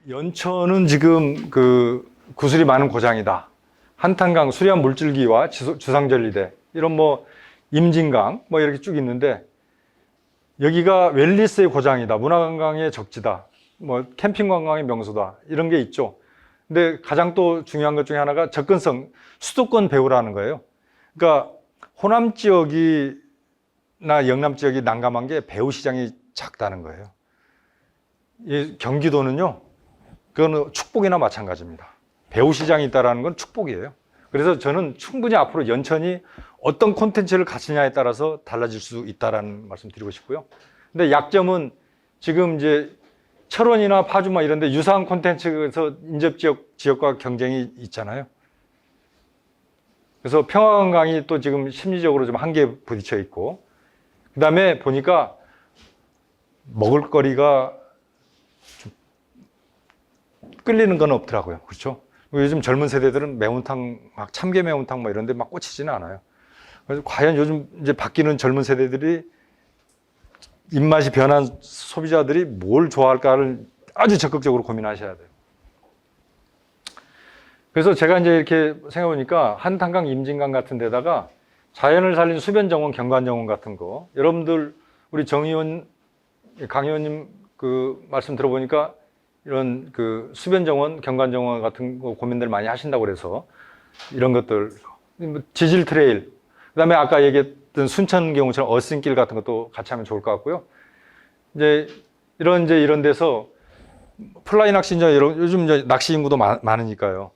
연천은 지금 그 구슬이 많은 고장이다. 한탄강, 수려한 물줄기와 주상절리대, 이런 뭐 임진강 뭐 이렇게 쭉 있는데, 여기가 웰리스의 고장이다, 문화관광의 적지다, 뭐 캠핑 관광의 명소다, 이런 게 있죠. 근데 가장 또 중요한 것 중에 하나가 접근성, 수도권 배후라는 거예요. 그러니까 호남 지역이나 영남 지역이 난감한 게 배후 시장이 작다는 거예요. 이 경기도는요, 그거는 축복이나 마찬가지입니다. 배후 시장이 있다는 건 축복이에요. 그래서 저는 충분히 앞으로 연천이 어떤 콘텐츠를 갖추냐에 따라서 달라질 수 있다는 말씀 드리고 싶고요. 근데 약점은 지금 이제 철원이나 파주마 이런 데 유사한 콘텐츠에서 인접 지역과 경쟁이 있잖아요. 그래서 평화관광이 또 지금 심리적으로 좀 한계에 부딪혀 있고, 그 다음에 보니까 먹을거리가 좀 끌리는 건 없더라고요. 그렇죠? 요즘 젊은 세대들은 매운탕, 막 참깨 매운탕 뭐 이런 데 막 꽂히지는 않아요. 그래서 과연 요즘 이제 바뀌는 젊은 세대들이 입맛이 변한 소비자들이 뭘 좋아할까를 아주 적극적으로 고민하셔야 돼요. 그래서 제가 이제 이렇게 생각해보니까 한탄강, 임진강 같은 데다가 자연을 살린 수변정원, 경관정원 같은 거, 여러분들 우리 정 의원, 강 의원님 그 말씀 들어보니까 이런 그 수변정원, 경관정원 같은 거 고민들 많이 하신다고 그래서 이런 것들, 지질 트레일, 그 다음에 아까 얘기했던 순천 경우처럼 어스인길 같은 것도 같이 하면 좋을 것 같고요. 이제 이런 데서 플라이 낚시, 이제 요즘 이제 낚시 인구도 많으니까요.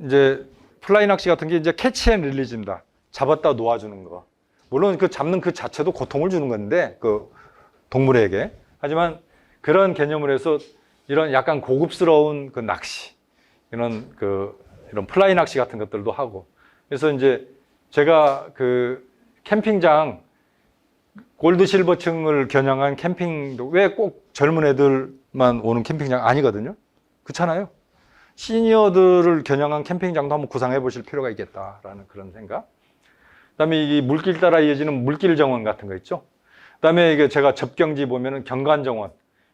이제 플라이 낚시 같은 게 이제 캐치 앤 릴리즈입니다. 잡았다 놓아주는 거. 물론 그 잡는 그 자체도 고통을 주는 건데, 그 동물에게. 하지만 그런 개념으로 해서 이런 약간 고급스러운 그 낚시, 이런 플라이 낚시 같은 것들도 하고. 그래서 이제 제가 그 캠핑장, 골드 실버층을 겨냥한 캠핑도 왜 꼭 젊은 애들만 오는 캠핑장 아니거든요. 그렇잖아요. 시니어들을 겨냥한 캠핑장도 한번 구상해 보실 필요가 있겠다라는 그런 생각. 그다음에 이 물길 따라 이어지는 물길 정원 같은 거 있죠. 그다음에 이게 제가 접경지 보면은 경관 정원,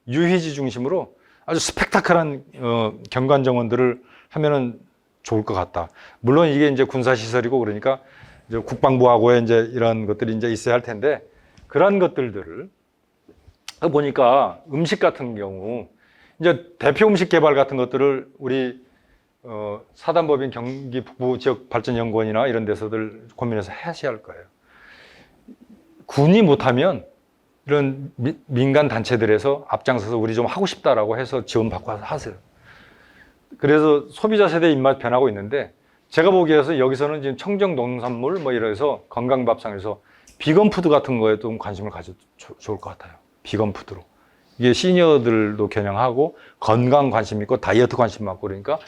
유희지 중심으로 아주 스펙타클한 경관 정원들을 하면은 좋을 것 같다. 물론 이게 이제 군사 시설이고 그러니까 이제 국방부하고의 이제 이런 것들이 이제 있어야 할 텐데, 그런 것들을 보니까 음식 같은 경우 이제 대표 음식 개발 같은 것들을 우리 사단법인 경기 북부 지역 발전연구원이나 이런 데서들 고민해서 하셔야 할 거예요. 군이 못하면 이런 민간 단체들에서 앞장서서 우리 좀 하고 싶다라고 해서 지원받고 하세요. 그래서 소비자 세대 입맛 변하고 있는데, 제가 보기에서 여기서는 지금 청정 농산물 뭐 이래서 건강밥상에서 비건 푸드 같은 거에 좀 관심을 가져도 좋을 것 같아요. 비건 푸드로. 이게 시니어들도 겨냥하고 건강 관심 있고 다이어트 관심 많고, 그러니까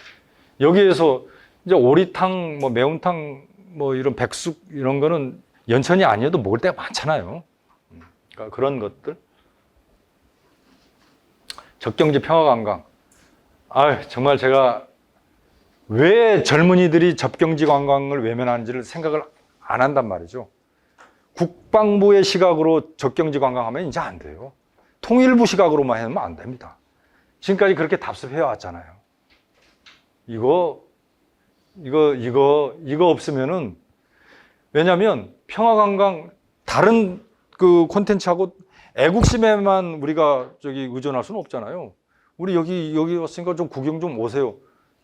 여기에서 이제 오리탕, 뭐 매운탕, 뭐 이런 백숙 이런 거는 연천이 아니어도 먹을 때가 많잖아요. 그러니까 그런 것들. 적경지 평화관광. 정말 제가 왜 젊은이들이 접경지 관광을 외면하는지를 생각을 안 한단 말이죠. 국방부의 시각으로 접경지 관광하면 이제 안 돼요. 통일부 시각으로만 하면 안 됩니다. 지금까지 그렇게 답습해 왔잖아요. 이거 없으면은, 왜냐면 평화관광 다른 그 콘텐츠하고 애국심에만 우리가 의존할 수는 없잖아요. 우리 여기 왔으니까 좀 구경 좀 오세요.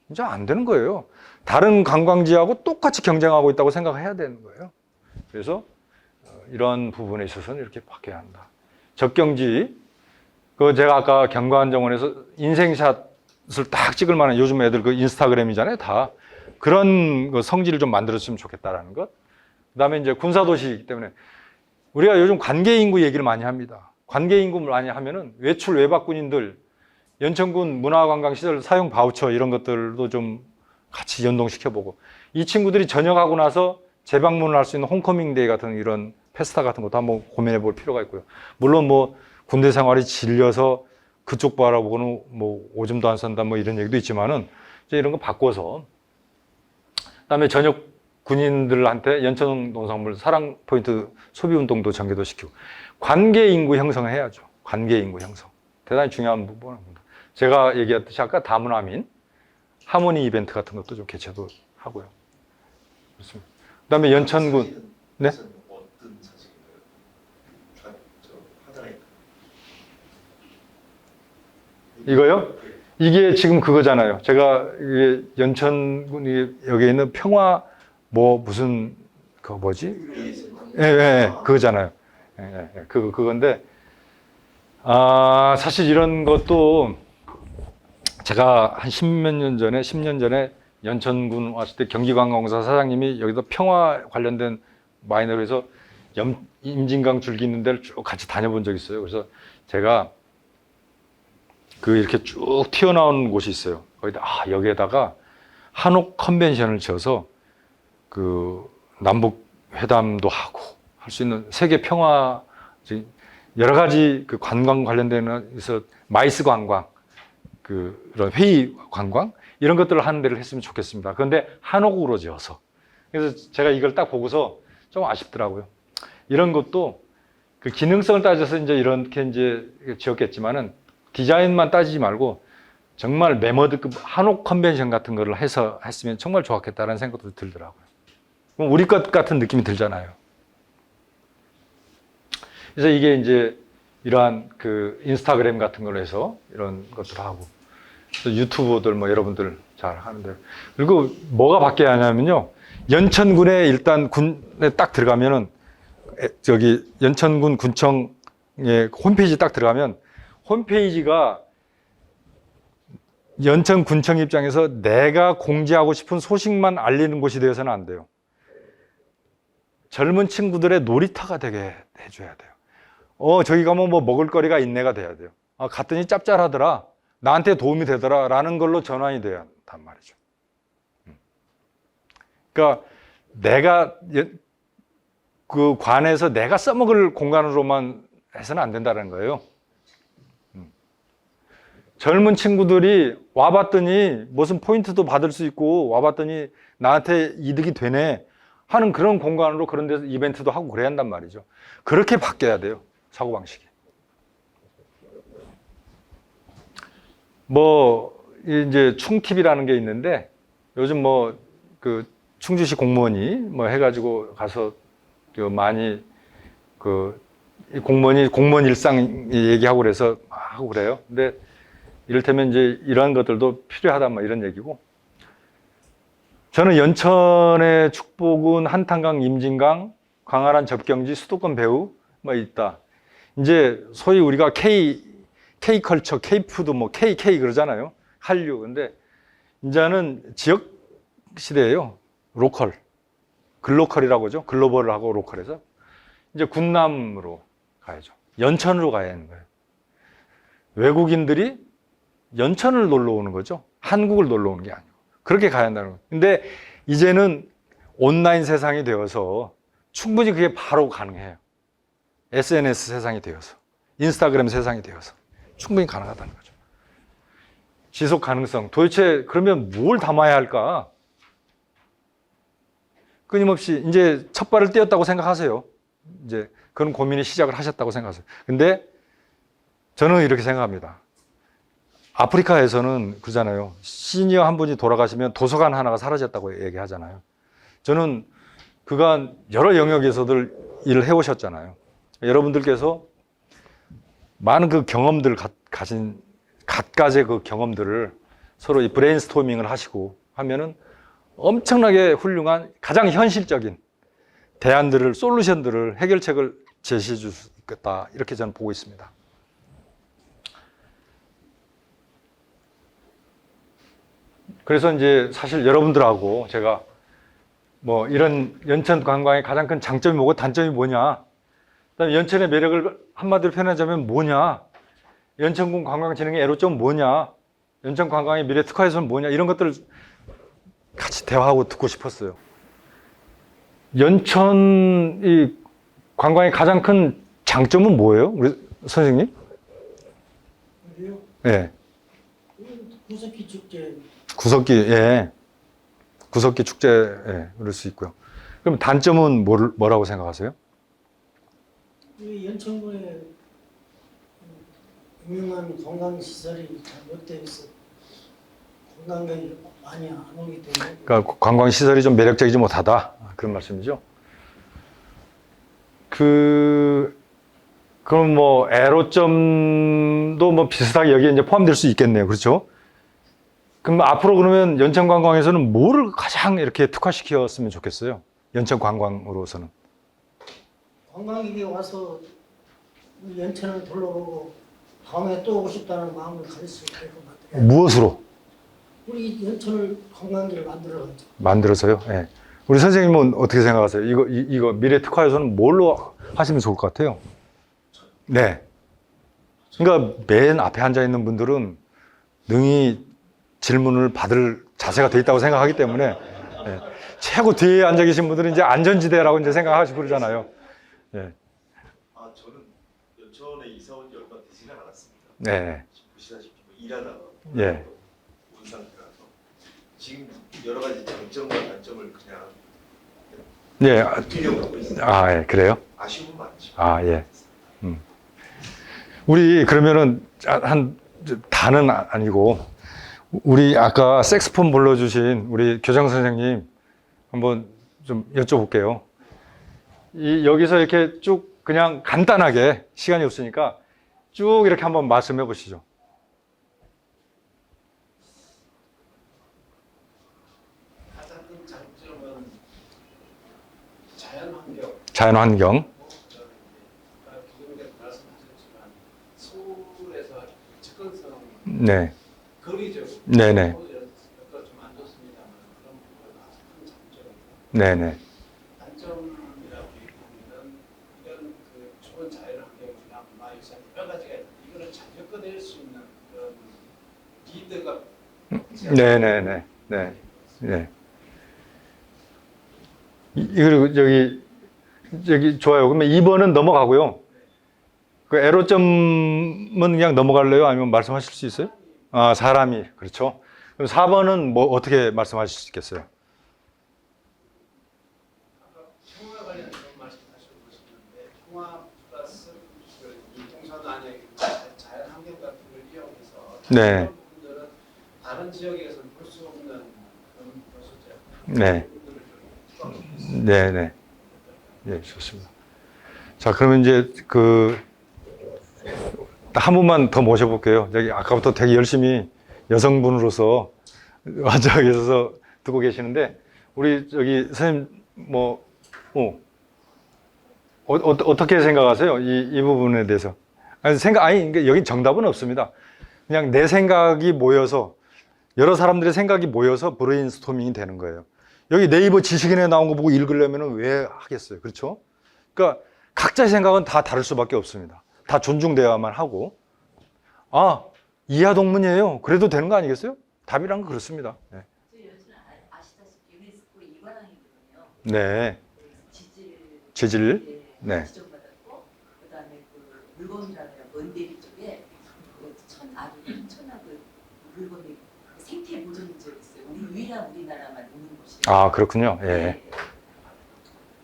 이제 안 되는 거예요. 다른 관광지하고 똑같이 경쟁하고 있다고 생각해야 되는 거예요. 그래서 이런 부분에 있어서는 이렇게 바뀌어야 한다. 적경지, 제가 아까 경관정원에서 인생샷을 딱 찍을 만한, 요즘 애들 그 인스타그램이잖아요, 다. 그런 성지를 좀 만들었으면 좋겠다라는 것. 그 다음에 이제 군사도시이기 때문에 우리가 요즘 관계인구 얘기를 많이 합니다. 관계인구를 많이 하면은 외출 외박군인들, 연천군 문화관광시설 사용 바우처 이런 것들도 좀 같이 연동시켜보고, 이 친구들이 전역하고 나서 재방문을 할 수 있는 홈커밍 데이 같은 이런 페스타 같은 것도 한번 고민해 볼 필요가 있고요. 물론 뭐 군대 생활이 질려서 그쪽 바라보고는 뭐 오줌도 안 산다 뭐 이런 얘기도 있지만은 이제 이런 거 바꿔서, 그다음에 전역 군인들한테 연천 농산물 사랑 포인트 소비 운동도 전개도 시키고, 관계 인구 형성을 해야죠. 관계 인구 형성. 대단히 중요한 부분입니다. 제가 얘기했듯이 아까 다문화민 하모니 이벤트 같은 것도 좀 개최도 하고요. 그렇습니다. 그다음에 연천군 네? 어떤 사진인가요? 저 하단에 이거요? 이게 지금 그거잖아요. 제가 이게 연천군이 여기 있는 평화 뭐 무슨 그 뭐지? 예, 예, 그거잖아요. 예, 예, 예, 그건데 사실 이런 것도 제가 한 십몇 년 전에 10년 전에 연천군 왔을 때 경기관광공사 사장님이 여기서 평화 관련된 마이너로 해서 임진강 줄기 있는 데를 쭉 같이 다녀본 적이 있어요. 그래서 제가 그 이렇게 쭉 튀어나온 곳이 있어요. 거기다 여기에다가 한옥 컨벤션을 지어서 그 남북 회담도 하고 할 수 있는 세계 평화 여러 가지 그 관광 관련돼서 마이스 관광 그런 회의 관광 이런 것들을 하는 데를 했으면 좋겠습니다. 그런데 한옥으로 지어서 그래서 제가 이걸 딱 보고서 좀 아쉽더라고요. 이런 것도 그 기능성을 따져서 이제 이렇게 이제 지었겠지만은 디자인만 따지지 말고 정말 메머드급 한옥 컨벤션 같은 거를 해서 했으면 정말 좋았겠다라는 생각도 들더라고요. 그럼 우리 것 같은 느낌이 들잖아요. 그래서 이게 이제 이러한 그 인스타그램 같은 걸로 해서 이런 것들 하고 유튜브들 뭐 여러분들 잘 하는데 그리고 뭐가 바뀌어야 하냐면요. 연천군에 일단 군에 딱 들어가면은 저기 연천군 군청의 홈페이지 딱 들어가면 홈페이지가 연천군청 입장에서 내가 공지하고 싶은 소식만 알리는 곳이 되어서는 안 돼요. 젊은 친구들의 놀이터가 되게 해줘야 돼요. 저기 가면 뭐 먹을 거리가 있네가 돼야 돼요. 갔더니 짭짤하더라. 나한테 도움이 되더라. 라는 걸로 전환이 돼야 한단 말이죠. 그러니까 내가 그 관에서 내가 써먹을 공간으로만 해서는 안 된다는 거예요. 젊은 친구들이 와봤더니 무슨 포인트도 받을 수 있고 와봤더니 나한테 이득이 되네 하는 그런 공간으로 그런 데서 이벤트도 하고 그래야 한단 말이죠. 그렇게 바뀌어야 돼요. 사고방식이. 뭐 이제 충팁이라는 게 있는데 요즘 뭐 그 충주시 공무원이 뭐 해가지고 가서 많이 그 공무원 일상 얘기하고 그래서 하고 그래요. 근데 이를테면 이제 이러한 것들도 필요하다 뭐 이런 얘기고 저는 연천의 축복은 한탄강, 임진강, 광활한 접경지, 수도권 배후 뭐 있다. 이제 소위 우리가 K컬처, K푸드 뭐 KK 그러잖아요. 한류. 근데 이제는 지역 시대예요. 로컬. 글로컬이라고 하죠. 글로벌을 하고 로컬에서 이제 군남으로 가야죠. 연천으로 가야 하는 거예요. 외국인들이 연천을 놀러 오는 거죠. 한국을 놀러 오는 게 아니고. 그렇게 가야 한다는 거예요. 근데 이제는 온라인 세상이 되어서 충분히 그게 바로 가능해요. SNS 세상이 되어서. 인스타그램 세상이 되어서. 충분히 가능하다는 거죠. 지속 가능성. 도대체 그러면 뭘 담아야 할까? 끊임없이 이제 첫 발을 떼었다고 생각하세요. 이제 그런 고민의 시작을 하셨다고 생각하세요. 근데 저는 이렇게 생각합니다. 아프리카에서는 그러잖아요. 시니어 한 분이 돌아가시면 도서관 하나가 사라졌다고 얘기하잖아요. 저는 그간 여러 영역에서들 일을 해오셨잖아요. 여러분들께서 많은 그 경험들 가진 갖가지의 그 경험들을 서로 이 브레인스토밍을 하시고 하면은 엄청나게 훌륭한 가장 현실적인 대안들을 솔루션들을 해결책을 제시해 줄 수 있겠다 이렇게 저는 보고 있습니다. 그래서 이제 사실 여러분들하고 제가 뭐 이런 연천 관광의 가장 큰 장점이 뭐고 단점이 뭐냐, 그다음에 연천의 매력을 한마디로 표현하자면 뭐냐, 연천군 관광진흥의 애로점은 뭐냐, 연천 관광의 미래 특화에서는 뭐냐, 이런 것들을 같이 대화하고 듣고 싶었어요. 연천 이 관광의 가장 큰 장점은 뭐예요, 우리 선생님? 그래요? 네. 구석기 축제. 구석기, 예. 구석기 축제, 예, 그럴 수 있고요. 그럼 단점은 뭐라고 생각하세요? 이 연천군에 유명한 관광시설이 잘못되어 있어 관광객이 많이 안 오기 때문에 그러니까 관광 시설이 좀 매력적이지 못하다 그런 말씀이죠. 그럼 뭐 애로점도 뭐 비슷하게 여기에 이제 포함될 수 있겠네요. 그렇죠? 그럼 앞으로 그러면 연천관광에서는 뭐를 가장 이렇게 특화시켰으면 좋겠어요? 연천관광으로서는. 관광객이 와서 우리 연천을 둘러보고 다음에 또 오고 싶다는 마음을 가질 수 있게끔 만들어야 무엇으로 우리 연천을 관광지를 만들어가지고 만들어서요? 예. 우리 선생님은 어떻게 생각하세요? 이거 미래 특화에서는 뭘로 하시면 좋을 것 같아요? 네. 그러니까 맨 앞에 앉아 있는 분들은 능히 질문을 받을 자세가 돼 있다고 생각하기 때문에 예. 최고 뒤에 앉아 계신 분들은 이제 안전지대라고 이제 생각하시고 그러잖아요. 예. 아 저는 연천에 이사 온 지 얼마 되지가 않았습니다. 네. 지금 보시다시피 뭐 일하다가 예. 온 상태라서 지금 여러 가지 장점과 단점을 그냥 예. 느끼려고 하고 있어요. 아, 예. 그래요? 아쉬움은 많죠. 아, 예. 우리 그러면은 다는 아니고 우리 아까 색스폰 불러주신 우리 교장 선생님 한번 좀 여쭤볼게요. 여기서 이렇게 쭉 그냥 간단하게 시간이 없으니까 쭉 이렇게 한번 말씀해 보시죠. 가장 큰 장점은 자연환경. 자연환경. 기존에 말씀하셨지만 서울에서 접근성 네. 거리적으로 네네. 좀안 좋습니다만 그런 부분은 아주 큰 장점이고 네네. 단점이라고 얘기하면은 이런 그 좋은 자연환경이나 문화유산 여러 가지가 있는데 이거를 잘 엮어낼 수 있는 그런 리더가 네네네. 네. 네. 그리고 여기 좋아요. 그러면 2번은 넘어가고요. 그 애로점은 그냥 넘어갈래요? 아니면 말씀하실 수 있어요? 아, 사람이. 그렇죠. 그럼 4번은 뭐 어떻게 말씀하실 수 있겠어요? 평화 관련 그런 말씀하시고 계시는데 평화 플러스 그 이동산 안에 자연환경 같은 걸 이용해서 네. 그런 부분들은 다른 지역에서는 볼 수 없는 그런 요소죠. 네. 네네. 예, 좋습니다. 자, 그러면 이제 한 분만 더 모셔볼게요. 여기 아까부터 되게 열심히 여성분으로서 앉아 계셔서 듣고 계시는데, 우리 저기 선생님, 어떻게 생각하세요? 이 부분에 대해서. 그러니까 여기 정답은 없습니다. 그냥 내 생각이 모여서, 여러 사람들의 생각이 모여서 브레인스토밍이 되는 거예요. 여기 네이버 지식인에 나온 거 보고 읽으려면 왜 하겠어요? 그렇죠? 그러니까 각자의 생각은 다 다를 수밖에 없습니다. 다 존중되어야만 하고. 아, 이하동문이에요. 그래도 되는 거 아니겠어요? 답이란 건 그렇습니다. 네. 저희 연수는 아시다시피 유네스코 2관왕이거든요. 네. 지질 네. 지정받았고 그다음에 그 물건이라는 먼데리 쪽에 아주 천하그 물건이 생태 보존지역 있어요. 우리나라만 있는 곳이에요. 아, 그렇군요. 예. 네.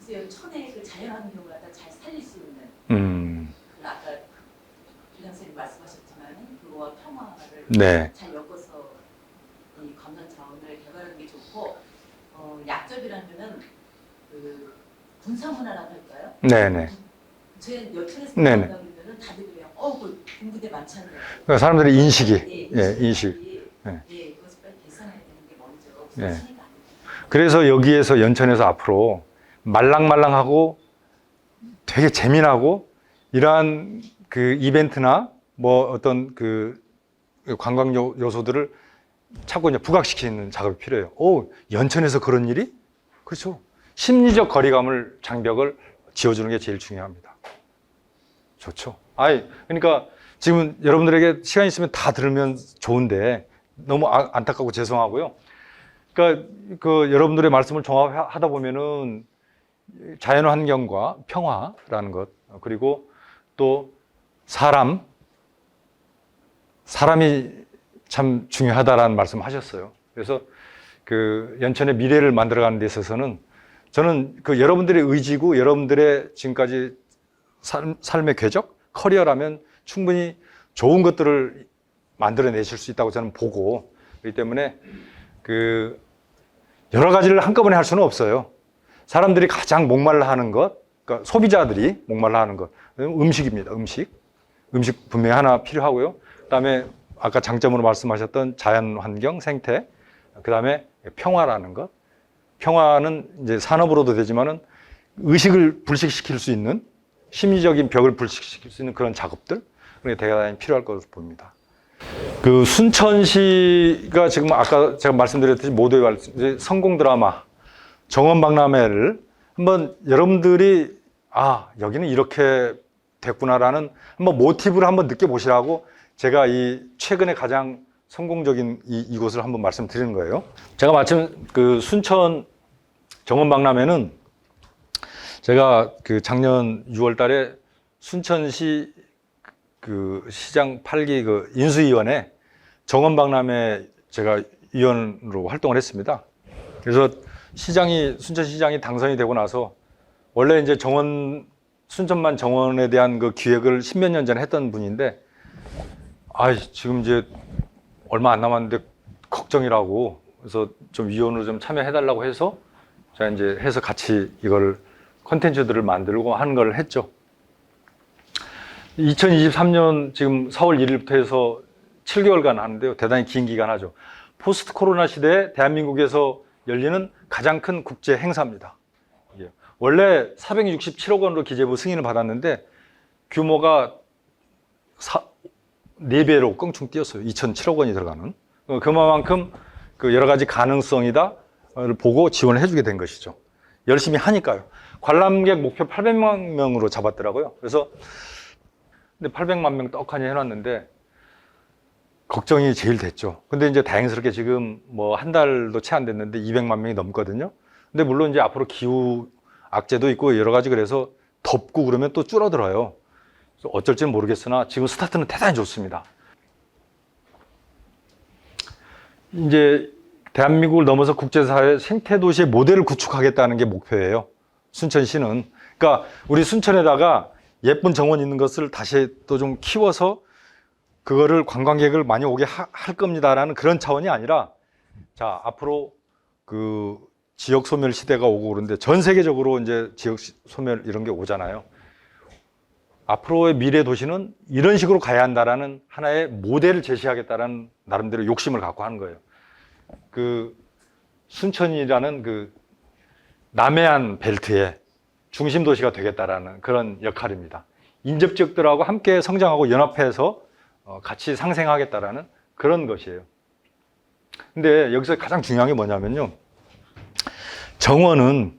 그래서 천의 그 자연환경을 갖다 잘 살릴 수 있는 그 아까 교장 선생님 말씀하셨지만 그거와 평화를 네. 잘 엮어서 이 관광 자원을 개발하는 게 좋고 약점이라면은 그 군사문화라고 할까요? 네네. 제 여천에서 네네. 그러면은 다들 그냥 그 군부대 많잖아요. 그러니까 사람들의 인식이, 예, 인식. 네. 예, 그것을 빨리 개선해야 되는 게 먼저 네. 우선순위가 아닐까. 그래서 여기에서 연천에서 앞으로 말랑말랑하고 되게 재미나고 이러한 그 이벤트나 뭐 어떤 그 관광 요소들을 자꾸 이제 부각시키는 작업이 필요해요. 연천에서 그런 일이? 그렇죠. 심리적 거리감을, 장벽을 지어주는 게 제일 중요합니다. 좋죠. 그러니까 지금 여러분들에게 시간 있으면 다 들으면 좋은데 너무 안타깝고 죄송하고요. 그러니까 여러분들의 말씀을 종합하다 보면은 자연환경과 평화라는 것, 그리고 또 사람이 참 중요하다라는 말씀 하셨어요. 그래서 연천의 미래를 만들어가는 데 있어서는 저는 여러분들의 의지고 여러분들의 지금까지 삶의 궤적, 커리어라면 충분히 좋은 것들을 만들어내실 수 있다고 저는 보고, 그렇기 때문에 그 여러 가지를 한꺼번에 할 수는 없어요. 사람들이 가장 목말라 하는 것, 그러니까 소비자들이 목말라 하는 것, 음식입니다. 음식 분명히 하나 필요하고요. 그다음에 아까 장점으로 말씀하셨던 자연 환경, 생태, 그다음에 평화라는 것. 평화는 이제 산업으로도 되지만은 의식을 불식시킬 수 있는, 심리적인 벽을 불식시킬 수 있는 그런 작업들, 그게 대단히 필요할 것으로 봅니다. 그 순천시가 지금 아까 제가 말씀드렸듯이 모두의 성공 드라마 정원박람회를 한번 여러분들이 여기는 이렇게 됐구나라는 한번 모티브를 한번 느껴보시라고 제가 이 최근에 가장 성공적인 이곳을 한번 말씀드리는 거예요. 제가 마침 그 순천 정원박람회는 제가 그 작년 6월 달에 순천시 그 시장 8기 그 인수위원회 정원박람회 제가 위원으로 활동을 했습니다. 그래서 순천시장이 당선이 되고 나서 원래 이제 순천만 정원에 대한 그 기획을 10몇 년 전에 했던 분인데, 지금 이제 얼마 안 남았는데 걱정이라고, 그래서 좀 위원으로 좀 참여해달라고 해서 제가 이제 해서 같이 이걸 콘텐츠들을 만들고 하는 걸 했죠. 2023년 지금 4월 1일부터 해서 7개월간 하는데요. 대단히 긴 기간 하죠. 포스트 코로나 시대에 대한민국에서 열리는 가장 큰 국제 행사입니다. 원래 467억 원으로 기재부 승인을 받았는데 규모가 4배로 껑충 뛰었어요. 2007억 원이 들어가는. 그만큼 그 여러 가지 가능성이다를 보고 지원을 해주게 된 것이죠. 열심히 하니까요. 관람객 목표 800만 명으로 잡았더라고요. 그래서 근데 800만 명 떡하니 해놨는데 걱정이 제일 됐죠. 근데 이제 다행스럽게 지금 뭐 한 달도 채 안 됐는데 200만 명이 넘거든요. 근데 물론 이제 앞으로 기후 악재도 있고 여러 가지 그래서 덥고 그러면 또 줄어들어요. 그래서 어쩔지는 모르겠으나 지금 스타트는 대단히 좋습니다. 이제 대한민국을 넘어서 국제사회 생태도시의 모델을 구축하겠다는 게 목표예요. 순천시는. 그러니까 우리 순천에다가 예쁜 정원 있는 것을 다시 또 좀 키워서 그거를 관광객을 많이 오게 할 겁니다라는 그런 차원이 아니라, 자, 앞으로 그 지역 소멸 시대가 오고 그런데 전 세계적으로 이제 지역 소멸 이런 게 오잖아요. 앞으로의 미래 도시는 이런 식으로 가야 한다라는 하나의 모델을 제시하겠다라는 나름대로 욕심을 갖고 하는 거예요. 그 순천이라는 그 남해안 벨트의 중심 도시가 되겠다라는 그런 역할입니다. 인접 지역들하고 함께 성장하고 연합해서 같이 상생하겠다라는 그런 것이에요. 근데 여기서 가장 중요한 게 뭐냐면요. 정원은,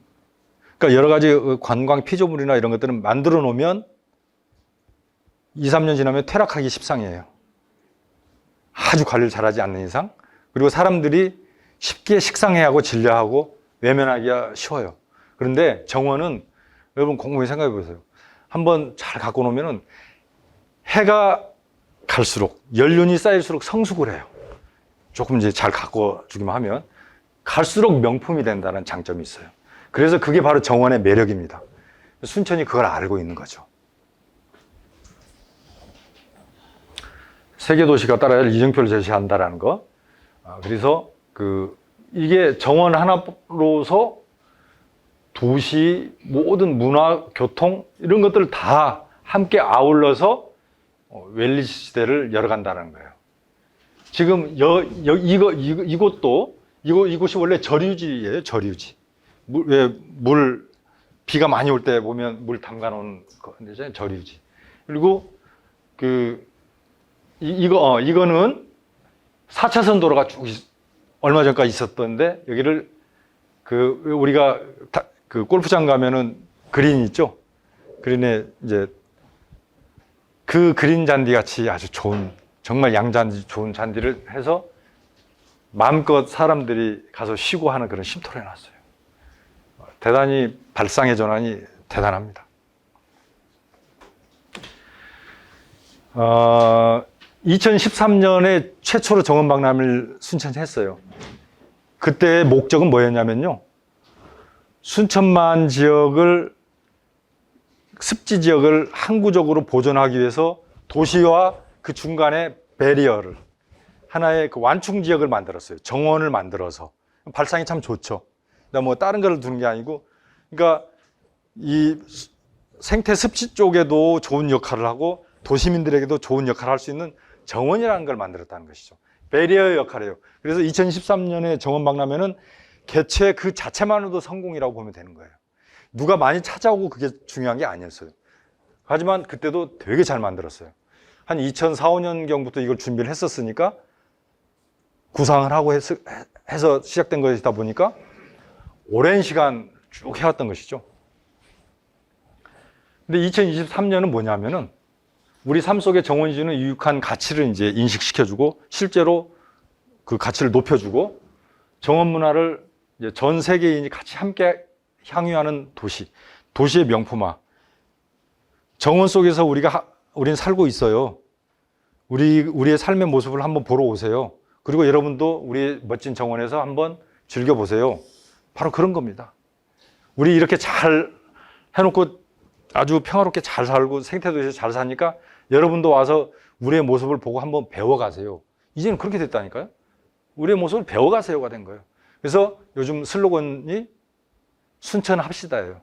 그러니까 여러 가지 관광 피조물이나 이런 것들은 만들어 놓으면 2, 3년 지나면 퇴락하기 십상이에요. 아주 관리를 잘하지 않는 이상. 그리고 사람들이 쉽게 식상해하고 질려하고 외면하기가 쉬워요. 그런데 정원은 여러분 곰곰이 생각해 보세요. 한번 잘 갖고 놓으면은 해가 갈수록 연륜이 쌓일수록 성숙을 해요. 조금 이제 잘 갖고 주기만 하면 갈수록 명품이 된다는 장점이 있어요. 그래서 그게 바로 정원의 매력입니다. 순천이 그걸 알고 있는 거죠. 세계도시가 따라야 할 이정표를 제시한다라는 거. 그래서 이게 정원 하나로서 도시, 모든 문화, 교통 이런 것들을 다 함께 아울러서 웰리스 시대를 열어간다는 거예요. 지금 이곳이 원래 저류지예요. 저류지. 비가 많이 올 때 보면 물 담가 놓은 거잖아요. 저류지. 그리고 이거는 4차선 도로가 쭉 얼마 전까지 있었던데, 여기를 우리가 골프장 가면은 그린 있죠? 그린에 이제 그 그린 잔디 같이 아주 좋은, 정말 양잔디 좋은 잔디를 해서 마음껏 사람들이 가서 쉬고 하는 그런 쉼터를 해놨어요. 대단히 발상의 전환이 대단합니다. 2013년에 최초로 정원박람회를 순천에서 했어요. 그때의 목적은 뭐였냐면요. 순천만 지역을, 습지 지역을 항구적으로 보존하기 위해서 도시와 그 중간에 배리어를 하나의 그 완충 지역을 만들었어요. 정원을 만들어서 발상이 참 좋죠. 뭐 다른 걸 두는 게 아니고, 그러니까 이 생태 습지 쪽에도 좋은 역할을 하고 도시민들에게도 좋은 역할을 할 수 있는 정원이라는 걸 만들었다는 것이죠. 배리어 역할이에요. 그래서 2013년에 정원 박람회는 개최 그 자체만으로도 성공이라고 보면 되는 거예요. 누가 많이 찾아오고 그게 중요한 게 아니었어요. 하지만 그때도 되게 잘 만들었어요. 한 2004, 5년경부터 이걸 준비를 했었으니까 구상을 하고 해서 시작된 것이다 보니까 오랜 시간 쭉 해왔던 것이죠. 근데 2023년은 뭐냐면은 우리 삶 속에 정원이 주는 유익한 가치를 이제 인식시켜주고 실제로 그 가치를 높여주고 정원 문화를 이제 전 세계인이 같이 함께 향유하는 도시, 도시의 명품화. 정원 속에서 우리는 살고 있어요. 우리의 삶의 모습을 한번 보러 오세요. 그리고 여러분도 우리의 멋진 정원에서 한번 즐겨보세요. 바로 그런 겁니다. 우리 이렇게 잘 해놓고 아주 평화롭게 잘 살고 생태도시에서 잘 사니까 여러분도 와서 우리의 모습을 보고 한번 배워가세요. 이제는 그렇게 됐다니까요. 우리의 모습을 배워가세요가 된 거예요. 그래서 요즘 슬로건이 순천 합시다예요.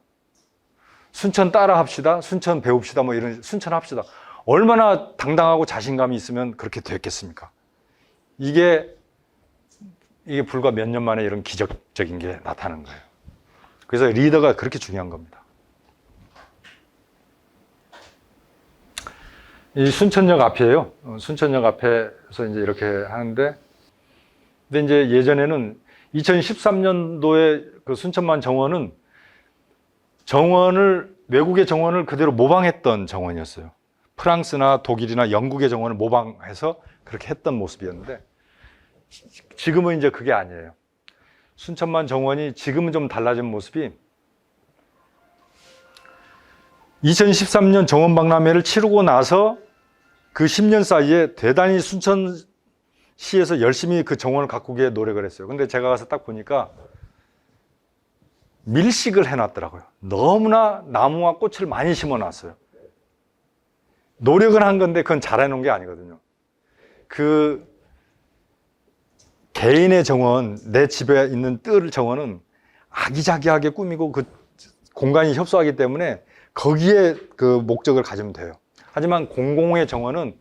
순천 따라 합시다, 순천 배웁시다, 뭐 이런 순천 합시다. 얼마나 당당하고 자신감이 있으면 그렇게 됐겠습니까? 이게 불과 몇 년 만에 이런 기적적인 게 나타나는 거예요. 그래서 리더가 그렇게 중요한 겁니다. 이 순천역 앞이에요. 순천역 앞에서 이제 이렇게 하는데, 근데 이제 예전에는 2013년도에 그 순천만 정원은 외국의 정원을 그대로 모방했던 정원이었어요. 프랑스나 독일이나 영국의 정원을 모방해서 그렇게 했던 모습이었는데, 지금은 이제 그게 아니에요. 순천만 정원이 지금은 좀 달라진 모습이 2013년 정원 박람회를 치르고 나서 그 10년 사이에 대단히 순천시에서 열심히 그 정원을 가꾸기에 노력을 했어요. 근데 제가 가서 딱 보니까 밀식을 해놨더라고요. 너무나 나무와 꽃을 많이 심어놨어요. 노력을 한 건데 그건 잘 해놓은 게 아니거든요. 그 개인의 정원, 내 집에 있는 뜰 정원은 아기자기하게 꾸미고 그 공간이 협소하기 때문에 거기에 그 목적을 가지면 돼요. 하지만 공공의 정원은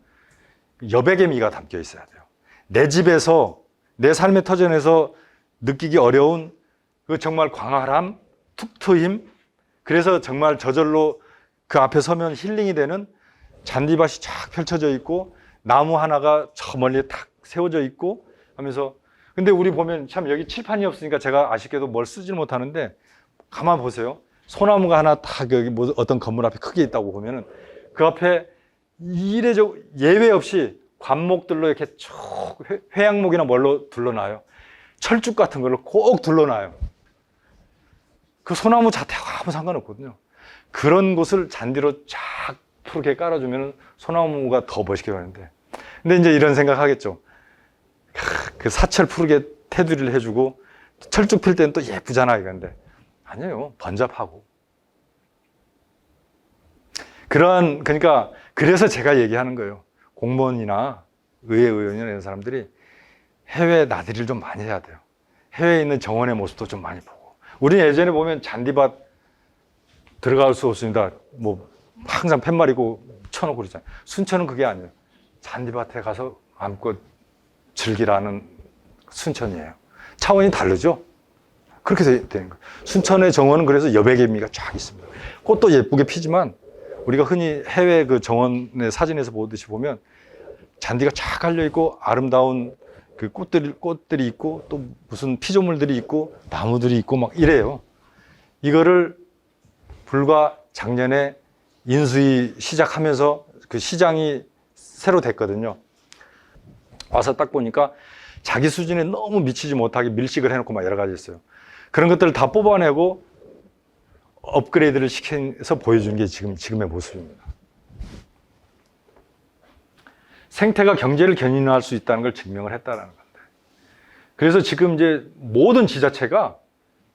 여백의 미가 담겨 있어야 돼요. 내 집에서, 내 삶의 터전에서 느끼기 어려운 그 정말 광활함, 툭 트임, 그래서 정말 저절로 그 앞에 서면 힐링이 되는 잔디밭이 쫙 펼쳐져 있고 나무 하나가 저 멀리 탁 세워져 있고 하면서, 근데 우리 보면 참 여기 칠판이 없으니까 제가 아쉽게도 뭘 쓰질 못하는데 가만 보세요. 소나무가 하나 딱 여기 뭐 어떤 건물 앞에 크게 있다고 보면은 그 앞에 이례적 예외 없이 관목들로 이렇게 쭉 회양목이나 뭘로 둘러놔요. 철쭉 같은 걸로 꼭 둘러놔요. 그 소나무 자태와 아무 상관없거든요. 그런 곳을 잔디로 쫙 푸르게 깔아주면 소나무가 더 멋있게 보이는데, 근데 이제 이런 생각 하겠죠. 그 사철 푸르게 테두리를 해주고 철쭉 필 때는 또 예쁘잖아 이건데, 아니에요. 번잡하고. 그러니까 그래서 제가 얘기하는 거예요. 공무원이나 의회 의원이나 이런 사람들이 해외 나들이를 좀 많이 해야 돼요. 해외에 있는 정원의 모습도 좀 많이 보고. 우리는 예전에 보면 잔디밭 들어갈 수 없습니다. 뭐 항상 팻말이고 쳐놓고 그러잖아요. 순천은 그게 아니에요. 잔디밭에 가서 마음껏 즐기라는 순천이에요. 차원이 다르죠? 그렇게 되는 거예요. 순천의 정원은 그래서 여백의 미가 쫙 있습니다. 꽃도 예쁘게 피지만 우리가 흔히 해외 그 정원의 사진에서 보듯이 보면 잔디가 쫙 깔려 있고 아름다운 그 꽃들이 있고 또 무슨 피조물들이 있고 나무들이 있고 막 이래요. 이거를 불과 작년에 인수위 시작하면서 그 시장이 새로 됐거든요. 와서 딱 보니까 자기 수준에 너무 미치지 못하게 밀식을 해놓고 막 여러 가지 있어요. 그런 것들을 다 뽑아내고 업그레이드를 시켜서 보여주는 게 지금의 모습입니다. 생태가 경제를 견인할 수 있다는 걸 증명을 했다는 건데. 그래서 지금 이제 모든 지자체가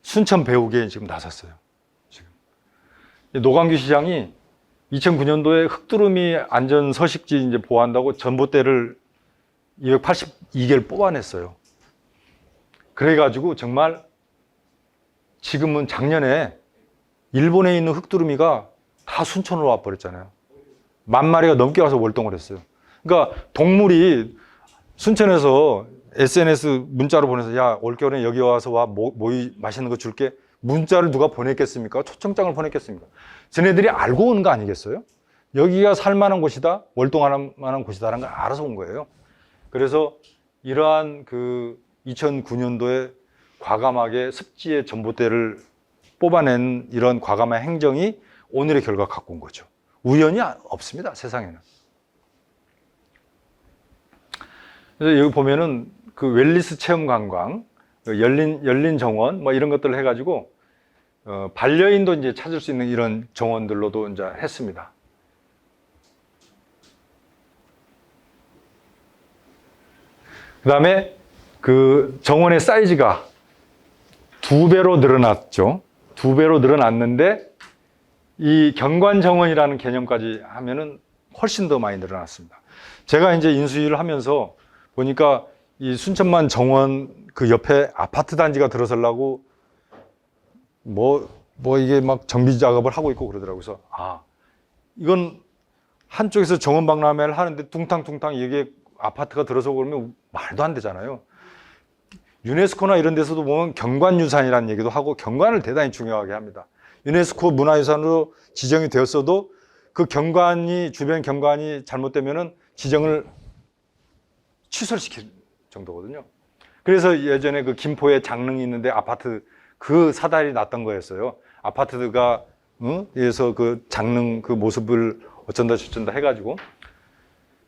순천 배우기에 지금 나섰어요. 지금 노광규 시장이 2009년도에 흑두루미 안전 서식지 이제 보호한다고 전봇대를 282개를 뽑아냈어요. 그래가지고 정말 지금은 작년에 일본에 있는 흑두루미가 다 순천으로 와버렸잖아요. 10,000마리가 넘게 와서 월동을 했어요. 그러니까 동물이 순천에서 SNS 문자로 보내서 야, 올겨울에 여기 와서 와, 모이 맛있는 거 줄게. 문자를 누가 보냈겠습니까? 초청장을 보냈겠습니까? 쟤네들이 알고 온 거 아니겠어요? 여기가 살만한 곳이다, 월동할 만한 곳이다라는 걸 알아서 온 거예요. 그래서 이러한 그 2009년도에 과감하게 습지의 전봇대를 뽑아낸 이런 과감한 행정이 오늘의 결과 갖고 온 거죠. 우연이 없습니다, 세상에는. 그래서 여기 보면은 그 웰리스 체험 관광, 열린 정원 뭐 이런 것들을 해가지고 반려인도 이제 찾을 수 있는 이런 정원들로도 이제 했습니다. 그 다음에 그 정원의 사이즈가 2배로 늘어났죠. 2배로 늘어났는데 이 경관정원이라는 개념까지 하면은 훨씬 더 많이 늘어났습니다. 제가 이제 인수위를 하면서 보니까 이 순천만 정원 그 옆에 아파트 단지가 들어서려고 뭐 이게 막 정비 작업을 하고 있고 그러더라고요. 그래서 이건 한쪽에서 정원 박람회를 하는데 둥탕둥탕 이게 아파트가 들어서고 그러면 말도 안 되잖아요. 유네스코나 이런 데서도 보면 경관유산이라는 얘기도 하고 경관을 대단히 중요하게 합니다. 유네스코 문화유산으로 지정이 되었어도 그 경관이, 주변 경관이 잘못되면은 지정을 취소를 시킬 정도거든요. 그래서 예전에 그 김포에 장릉이 있는데 아파트 그 사달이 났던 거였어요. 아파트가 에서 그 장릉 그 모습을 어쩐다 저쩐다 해가지고,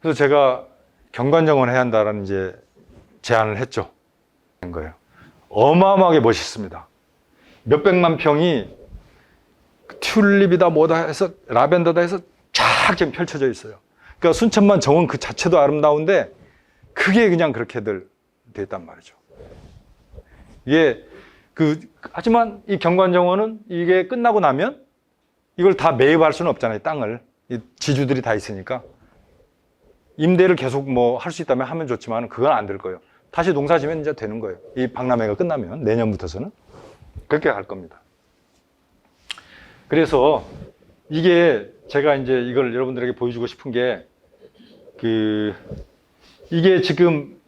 그래서 제가 경관정원 해야 한다라는 이제 제안을 했죠. 된 거예요. 어마어마하게 멋있습니다. 몇백만 평이 튤립이다 뭐다 해서 라벤더다 해서 쫙 지금 펼쳐져 있어요. 그러니까 순천만 정원 그 자체도 아름다운데 그게 그냥 그렇게들 돼 있단 말이죠. 이게 하지만 이 경관정원은 이게 끝나고 나면 이걸 다 매입할 수는 없잖아요. 땅을. 이 지주들이 다 있으니까. 임대를 계속 뭐 할 수 있다면 하면 좋지만 그건 안 될 거예요. 다시 농사 지면 이제 되는 거예요. 이 박람회가 끝나면 내년부터서는 그렇게 갈 겁니다. 그래서 이게 제가 이제 이걸 여러분들에게 보여주고 싶은 게 이게 지금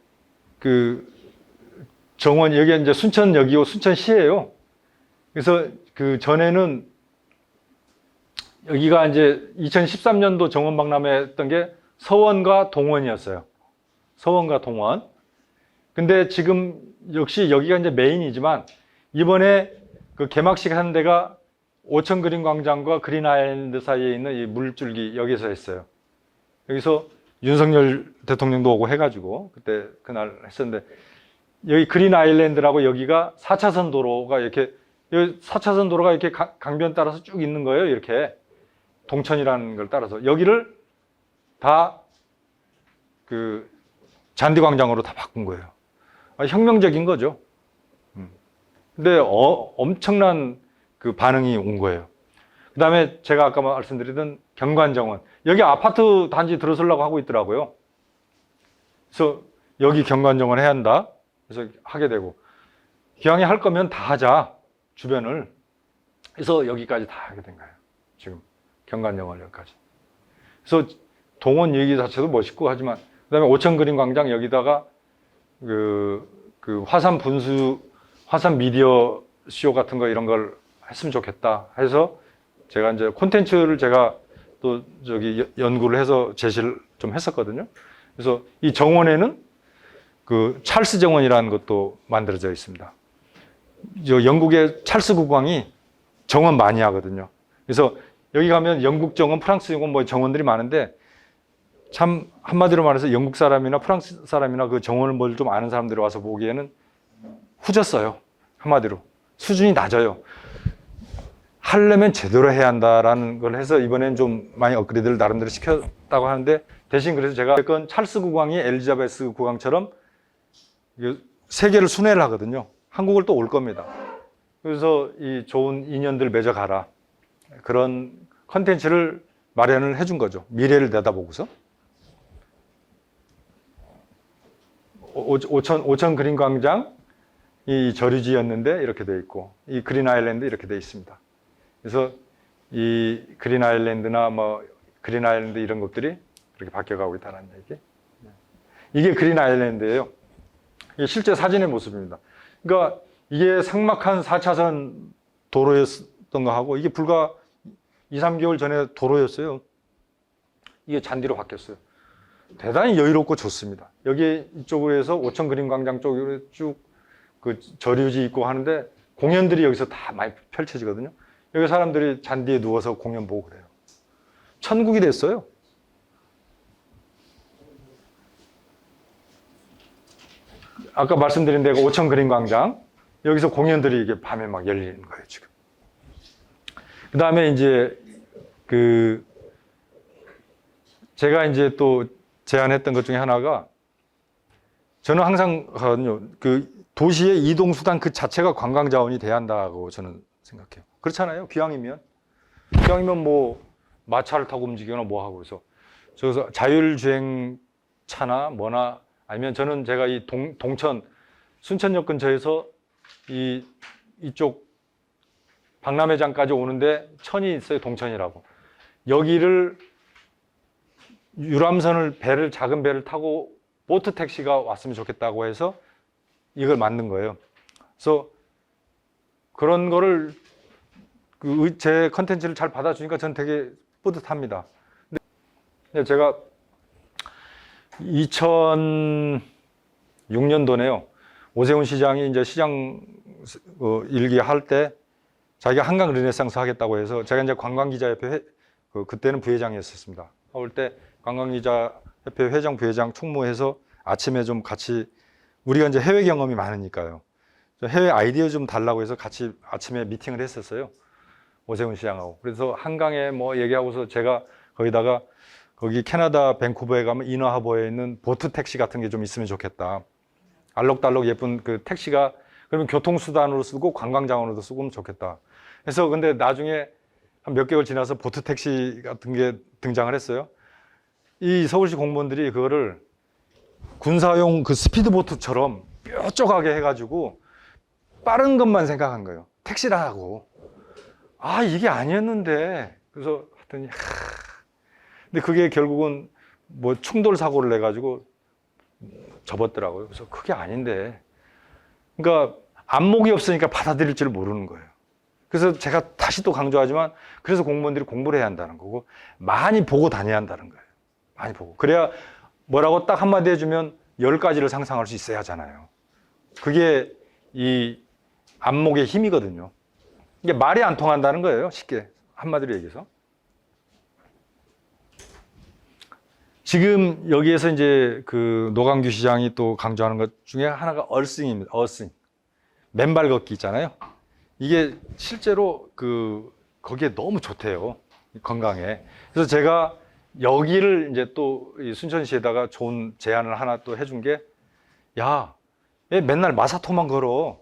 정원 여기 이제 순천역이고 순천시예요. 그래서 그 전에는 여기가 이제 2013년도 정원 박람회 했던 게 서원과 동원이었어요. 서원과 동원. 근데 지금 역시 여기가 이제 메인이지만 이번에 그 개막식 하는 데가 오천 그린 광장과 그린 아일랜드 사이에 있는 이 물줄기 여기서 했어요. 여기서 윤석열 대통령도 오고 해가지고 그때 그날 했었는데 여기 그린 아일랜드라고 여기가 4차선 도로가 이렇게 4차선 도로가 이렇게 강변 따라서 쭉 있는 거예요. 이렇게 동천이라는 걸 따라서 여기를 다 그 잔디광장으로 다 바꾼 거예요. 혁명적인 거죠. 근데 엄청난 그 반응이 온 거예요. 그 다음에 제가 아까 말씀드리던 경관정원. 여기 아파트 단지 들어서려고 하고 있더라고요. 그래서 여기 경관정원 해야 한다. 그래서 하게 되고. 기왕에 할 거면 다 하자. 주변을. 그래서 여기까지 다 하게 된 거예요. 지금 경관정원 여기까지. 그래서 동원 얘기 자체도 멋있고 하지만 그 다음에 오천 그린 광장 여기다가 그 화산 분수, 화산 미디어 쇼 같은 거 이런 걸 했으면 좋겠다 해서 제가 이제 콘텐츠를 제가 또 연구를 해서 제시를 좀 했었거든요. 그래서 이 정원에는 그 찰스 정원이라는 것도 만들어져 있습니다. 영국의 찰스 국왕이 정원 많이 하거든요. 그래서 여기 가면 영국 정원, 프랑스 정원 뭐 정원들이 많은데 참 한마디로 말해서 영국 사람이나 프랑스 사람이나 그 정원을 뭘 좀 아는 사람들이 와서 보기에는 후졌어요. 한마디로. 수준이 낮아요. 하려면 제대로 해야 한다라는 걸 해서 이번엔 좀 많이 업그레이드를 나름대로 시켰다고 하는데 대신 그래서 제가 어쨌건 찰스 국왕이 엘리자베스 국왕처럼 세계를 순회를 하거든요. 한국을 또 올 겁니다. 그래서 이 좋은 인연들 맺어가라. 그런 컨텐츠를 마련을 해준 거죠. 미래를 내다보고서. 오천 그린 광장 이 저류지였는데 이렇게 돼 있고 이 그린 아일랜드 이렇게 돼 있습니다. 그래서 이 그린 아일랜드나 뭐 그린 아일랜드 이런 것들이 그렇게 바뀌어가고 있다는 얘기. 이게 그린 아일랜드예요. 이게 실제 사진의 모습입니다. 그러니까 이게 삭막한 4차선 도로였던 거 하고 이게 불과 2, 3개월 전에 도로였어요. 이게 잔디로 바뀌었어요. 대단히 여유롭고 좋습니다. 여기 이쪽으로 해서 오천 그린 광장 쪽으로 쭉 그 저류지 있고 하는데 공연들이 여기서 다 많이 펼쳐지거든요. 여기 사람들이 잔디에 누워서 공연 보고 그래요. 천국이 됐어요. 아까 말씀드린 데가 오천 그린 광장. 여기서 공연들이 이게 밤에 막 열리는 거예요, 지금. 그 다음에 이제 제가 이제 또 제안했던 것 중에 하나가 저는 항상 그 도시의 이동 수단 그 자체가 관광 자원이 돼야 한다고 저는 생각해요. 그렇잖아요. 기왕이면 뭐 마차를 타고 움직이거나 뭐 하고 그래서 자율주행 차나 뭐나 아니면 저는 제가 이 동천 순천역 근처에서 이쪽 박람회장까지 오는데 천이 있어요. 동천이라고. 여기를 유람선을 작은 배를 타고 보트 택시가 왔으면 좋겠다고 해서 이걸 만든 거예요. 그래서 그런 거를 제 컨텐츠를 잘 받아주니까 저는 되게 뿌듯합니다. 근데 제가 2006년도네요. 오세훈 시장이 이제 시장 일기 할 때 자기가 한강 르네상스 하겠다고 해서 제가 이제 관광기자협회 그때는 부회장이었습니다. 올 때 관광기자협회 회장, 부회장 총무해서 아침에 좀 같이 우리가 이제 해외 경험이 많으니까요. 해외 아이디어 좀 달라고 해서 같이 아침에 미팅을 했었어요. 오세훈 시장하고. 그래서 한강에 뭐 얘기하고서 제가 거기다가 거기 캐나다 밴쿠버에 가면 이너하버에 있는 보트 택시 같은 게 좀 있으면 좋겠다. 알록달록 예쁜 그 택시가 그러면 교통수단으로 쓰고 관광자원으로도 쓰고 좋겠다. 그래서 근데 나중에 한 몇 개월 지나서 보트 택시 같은 게 등장을 했어요. 이 서울시 공무원들이 그거를 군사용 그 스피드보트처럼 뾰족하게 해가지고 빠른 것만 생각한 거예요. 택시라고. 아, 이게 아니었는데. 그래서 하더니, 근데 그게 결국은 뭐 충돌 사고를 내가지고 접었더라고요. 그래서 그게 아닌데. 그러니까 안목이 없으니까 받아들일 줄 모르는 거예요. 그래서 제가 다시 또 강조하지만 그래서 공무원들이 공부를 해야 한다는 거고 많이 보고 다녀야 한다는 거예요. 많이 보고. 그래야 뭐라고 딱 한마디 해주면 10가지를 상상할 수 있어야 하잖아요. 그게 이 안목의 힘이거든요. 이게 말이 안 통한다는 거예요. 쉽게 한마디로 얘기해서. 지금 여기에서 이제 그 노광규 시장이 또 강조하는 것 중에 하나가 얼싱입니다. 얼싱. 맨발 걷기 있잖아요. 이게 실제로 거기에 너무 좋대요. 건강에. 그래서 제가 여기를 이제 또 순천시에다가 좋은 제안을 하나 또 해준 게, 야, 왜 맨날 마사토만 걸어?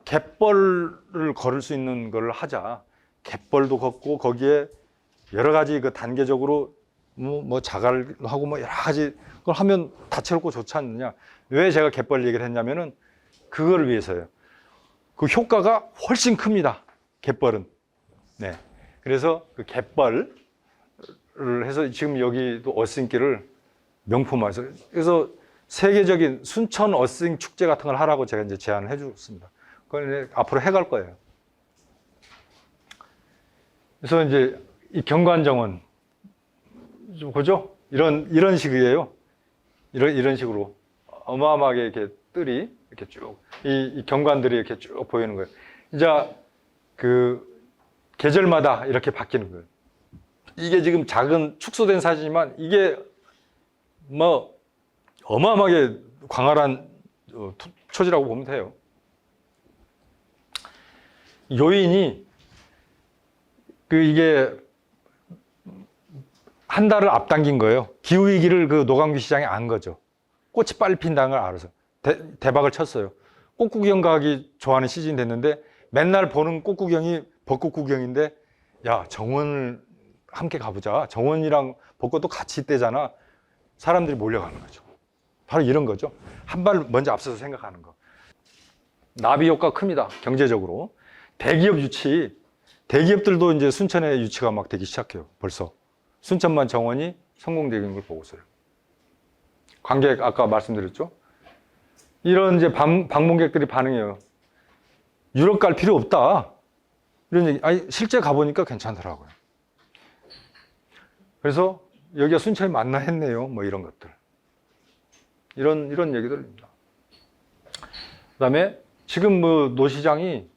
갯벌을 걸을 수 있는 걸 하자. 갯벌도 걷고 거기에 여러 가지 그 단계적으로 뭐 자갈을 하고 뭐 여러 가지 걸 하면 다채롭고 좋지 않느냐. 왜 제가 갯벌 얘기를 했냐면은 그걸 위해서예요. 그 효과가 훨씬 큽니다. 갯벌은. 네. 그래서 그 갯벌을 해서 지금 여기도 어싱길을 명품화해서 그래서 세계적인 순천 어싱 축제 같은 걸 하라고 제가 이제 제안을 해줬습니다. 그걸 이제 앞으로 해갈 거예요. 그래서 이제 이 경관정원 좀 보죠? 이런 식이에요. 이런 식으로 어마어마하게 이렇게 뜰이 이렇게 쭉 이 경관들이 이렇게 쭉 보이는 거예요. 이제 그 계절마다 이렇게 바뀌는 거예요. 이게 지금 작은 축소된 사진이지만 이게 뭐 어마어마하게 광활한 초지라고 보면 돼요. 요인이 이게 한 달을 앞당긴 거예요. 기후위기를 그 노광규 시장이 안 거죠. 꽃이 빨리 핀다는 걸 알아서 대박을 쳤어요. 꽃 구경 가기 좋아하는 시즌이 됐는데 맨날 보는 꽃 구경이 벚꽃 구경인데 야, 정원을 함께 가보자. 정원이랑 벚꽃도 같이 있대잖아. 사람들이 몰려가는 거죠. 바로 이런 거죠. 한 발 먼저 앞서서 생각하는 거. 나비 효과 큽니다. 경제적으로. 대기업 유치, 대기업들도 이제 순천에 유치가 막 되기 시작해요. 벌써. 순천만 정원이 성공적인 걸 보고서요. 관객 아까 말씀드렸죠. 이런 이제 방문객들이 반응해요. 유럽 갈 필요 없다. 이런 얘기. 아니, 실제 가보니까 괜찮더라고요. 그래서 여기가 순천이 맞나 했네요. 뭐 이런 것들. 이런 얘기들입니다. 그 다음에 지금 뭐 노시장이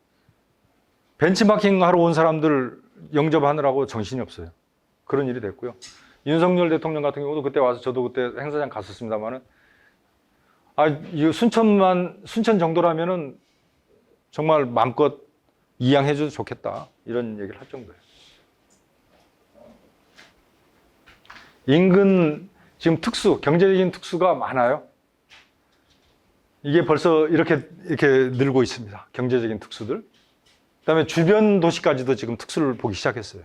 벤치마킹 하러 온 사람들 영접하느라고 정신이 없어요. 그런 일이 됐고요. 윤석열 대통령 같은 경우도 그때 와서 저도 그때 행사장 갔었습니다만은 이 순천 정도라면은 정말 마음껏 이양해줘도 좋겠다. 이런 얘기를 할 정도예요. 인근 지금 경제적인 특수가 많아요. 이게 벌써 이렇게 늘고 있습니다. 경제적인 특수들. 그다음에 주변 도시까지도 지금 특수를 보기 시작했어요.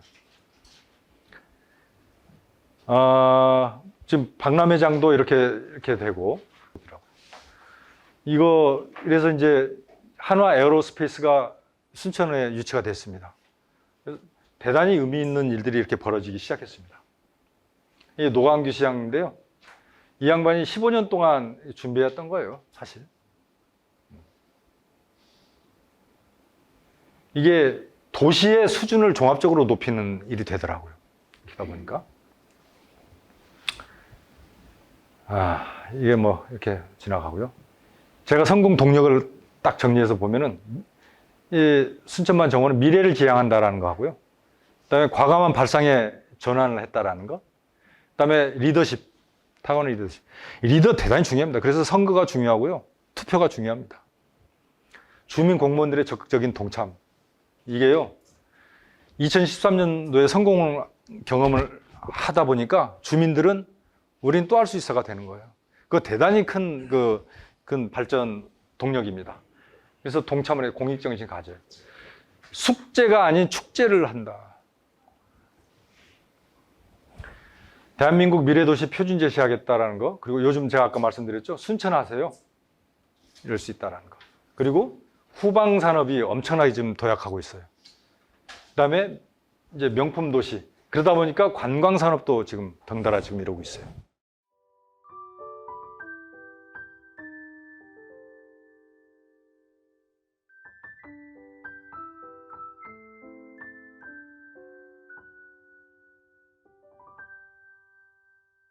지금 박람회장도 이렇게 되고. 그래서 이제 한화 에어로스페이스가 순천에 유치가 됐습니다. 대단히 의미 있는 일들이 이렇게 벌어지기 시작했습니다. 이게 노광규 시장인데요. 이 양반이 15년 동안 준비했던 거예요, 사실. 이게 도시의 수준을 종합적으로 높이는 일이 되더라고요. 그러다 보니까. 이게 뭐 이렇게 지나가고요. 제가 성공 동력을 딱 정리해서 보면은 이 순천만 정원은 미래를 지향한다라는 거 하고요. 그다음에 과감한 발상에 전환을 했다라는 거. 그다음에 리더십, 타고난 리더십. 리더 대단히 중요합니다. 그래서 선거가 중요하고요. 투표가 중요합니다. 주민 공무원들의 적극적인 동참. 이게요. 2013년도에 성공 경험을 하다 보니까 주민들은 우리는 또 할 수 있어가 되는 거예요. 그거 대단히 큰 발전 동력입니다. 그래서 동참을 해 공익정신 가져요. 숙제가 아닌 축제를 한다. 대한민국 미래도시 표준 제시하겠다라는 거. 그리고 요즘 제가 아까 말씀드렸죠. 순천하세요. 이럴 수 있다라는 거. 그리고 후방 산업이 엄청나게 지금 도약하고 있어요. 그다음에 이제 명품 도시. 그러다 보니까 관광 산업도 지금 덩달아 지금 이러고 있어요.